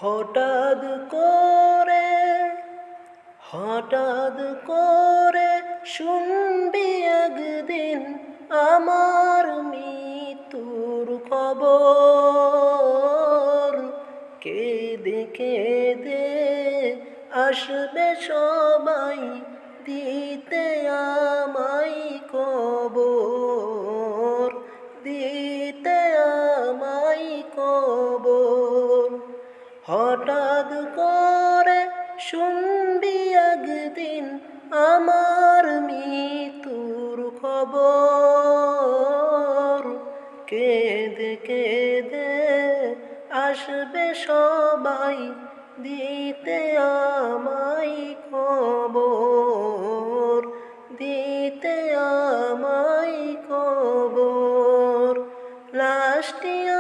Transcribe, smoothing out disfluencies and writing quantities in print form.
হঠাৎ করে হঠাৎ করে শুনবি একদিন আমার মৃত্যুর খবর। কেঁদে কেঁদে আসবে সবাই দিতে আমায় কবর, দিতে আমায় কবর। হঠাৎ করে শুনবি একদিন আমার মৃত্যুর খবর। কেঁদে কেঁদে আসবে সবাই দিতে আমায় খবর, দিতে আমায় খবর। লাশটি